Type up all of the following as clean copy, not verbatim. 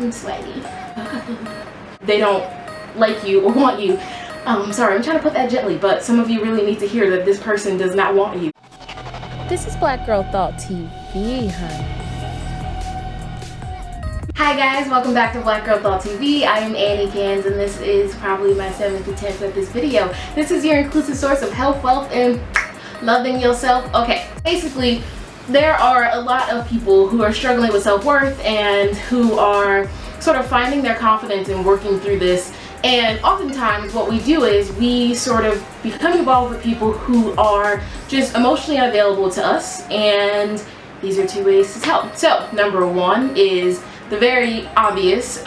I'm sweaty. They don't like you or want you. Sorry, I'm trying to put that gently, but some of you really need to hear that this person does not want you. This is Blackgirlthought TV, honey. Hi guys, welcome back to Blackgirlthought TV. I am Annie Cans and this is probably my 7th attempt at this video. This is your inclusive source of health, wealth, and loving yourself. Okay, basically, there are a lot of people who are struggling with self-worth and who are sort of finding their confidence and working through this. And oftentimes what we do is we sort of become involved with people who are just emotionally unavailable to us, and these are 2 ways to tell. So number 1 is the very obvious,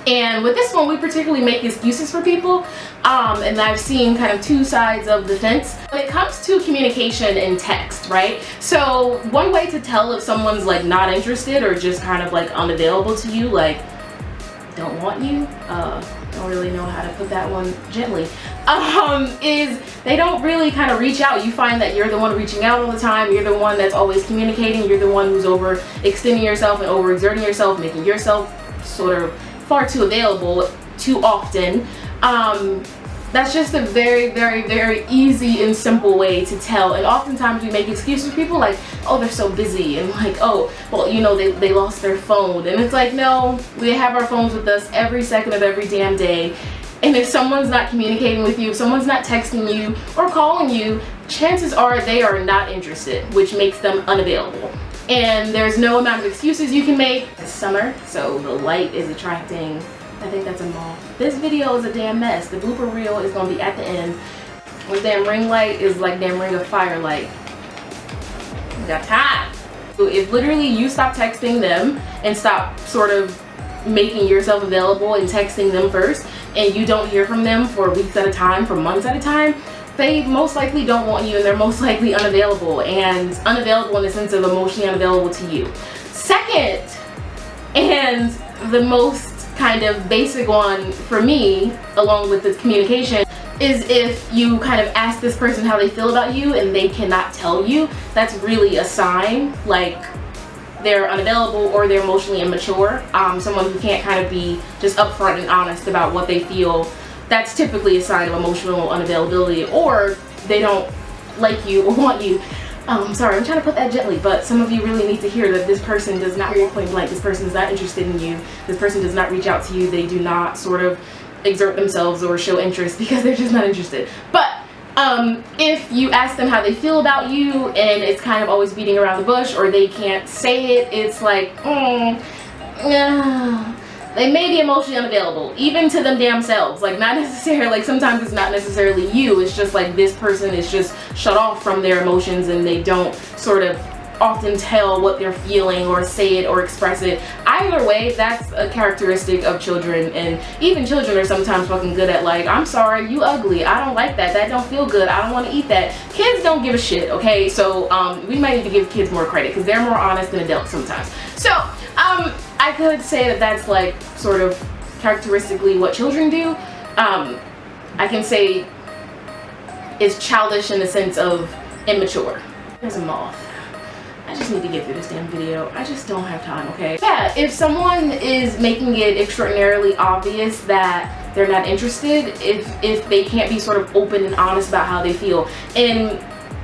and with this one we particularly make excuses for people, and I've seen kind of 2 sides of the fence when it comes to communication in text, right? So one way to tell if someone's like not interested or just kind of like unavailable to you, like don't want you, don't really know how to put that one gently, is they don't really kind of reach out. You find that you're the one reaching out all the time, you're the one that's always communicating, you're the one who's overextending yourself and overexerting yourself, making yourself sort of far too available too often. That's just a very, very, very easy and simple way to tell. And oftentimes we make excuses for people like, oh, they're so busy, and like, oh, well, you know, they lost their phone. And it's like, no, we have our phones with us every second of every damn day. And if someone's not communicating with you, if someone's not texting you or calling you, chances are they are not interested, which makes them unavailable. And there's no amount of excuses you can make. It's summer, so the light is attracting, I think that's a moth. This video is a damn mess. The blooper reel is gonna be at the end. This damn ring light is like damn ring of firelight. You got time. So if literally you stop texting them and stop sort of making yourself available and texting them first, and you don't hear from them for weeks at a time, for months at a time, they most likely don't want you, and they're most likely unavailable, and unavailable in the sense of emotionally unavailable to you. Second, and the most kind of basic one for me, along with this communication, is if you kind of ask this person how they feel about you and they cannot tell you, that's really a sign like they're unavailable or they're emotionally immature. Someone who can't kind of be just upfront and honest about what they feel, that's typically a sign of emotional unavailability, or they don't like you or want you. Sorry, I'm trying to put that gently, but some of you really need to hear that this person does not hear you point blank. This person is not interested in you. This person does not reach out to you. They do not sort of exert themselves or show interest because they're just not interested. But if you ask them how they feel about you and it's kind of always beating around the bush, or they can't say it, it's like, they may be emotionally unavailable, even to them damn selves. Like, not necessarily, like sometimes it's not necessarily you, it's just like this person is just shut off from their emotions and they don't sort of often tell what they're feeling or say it or express it. Either way, that's a characteristic of children, and even children are sometimes fucking good at like, I'm sorry, you ugly, I don't like that, that don't feel good, I don't want to eat that. Kids don't give a shit, okay? So we might need to give kids more credit because they're more honest than adults sometimes. So I could say that that's like sort of characteristically what children do. I can say it's childish in the sense of immature. There's a moth. I just need to get through this damn video. I just don't have time, okay? Yeah, if someone is making it extraordinarily obvious that they're not interested, if they can't be sort of open and honest about how they feel, and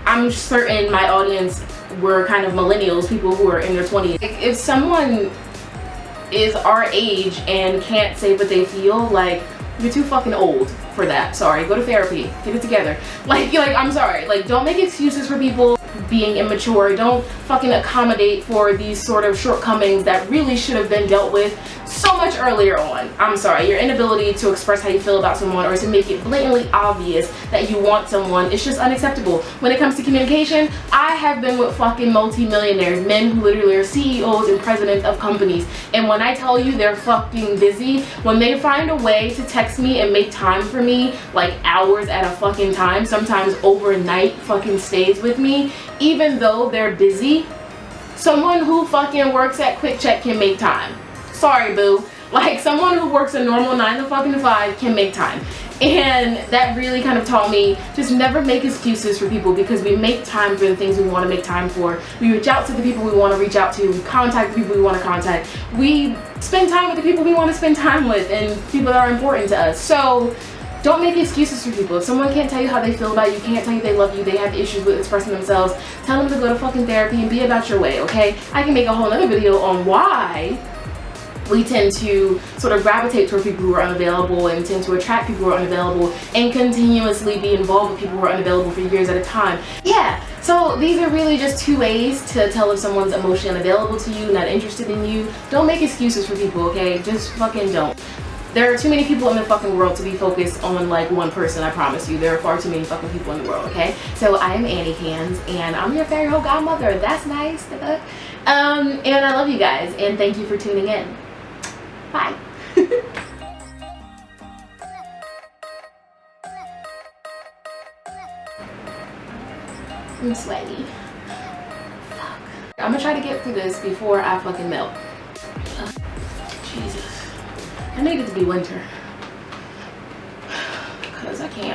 I'm certain my audience were kind of millennials, people who are in their 20s. If someone is our age and can't say what they feel, like, you're too fucking old for that. Sorry, go to therapy, get it together. Like I'm sorry, like, don't make excuses for people being immature. Don't fucking accommodate for these sort of shortcomings that really should have been dealt with so much earlier on. I'm sorry, your inability to express how you feel about someone or to make it blatantly obvious that you want someone is just unacceptable. When it comes to communication, I have been with fucking multi-millionaires, men who literally are CEOs and presidents of companies, and when I tell you they're fucking busy, when they find a way to text me and make time for me, like hours at a fucking time, sometimes overnight fucking stays with me, even though they're busy, someone who fucking works at Quick Check can make time. Sorry, boo. Like, someone who works a normal 9 to 5 can make time. And that really kind of taught me, just never make excuses for people, because we make time for the things we want to make time for. We reach out to the people we want to reach out to. We contact the people we want to contact. We spend time with the people we want to spend time with and people that are important to us. So don't make excuses for people. If someone can't tell you how they feel about you, can't tell you they love you, they have issues with expressing themselves, tell them to go to fucking therapy and be about your way, okay? I can make a whole other video on why we tend to sort of gravitate toward people who are unavailable and tend to attract people who are unavailable and continuously be involved with people who are unavailable for years at a time. Yeah, so these are really just 2 ways to tell if someone's emotionally unavailable to you, not interested in you. Don't make excuses for people, okay? Just fucking don't. There are too many people in the fucking world to be focused on like one person, I promise you. There are far too many fucking people in the world, okay? So I am Annie Cans, and I'm your fairy hole godmother. That's nice. And I love you guys, and thank you for tuning in. Bye. I'm sweaty. Fuck. I'm gonna try to get through this before I fucking melt. Jesus. I need it to be winter. Because I can't.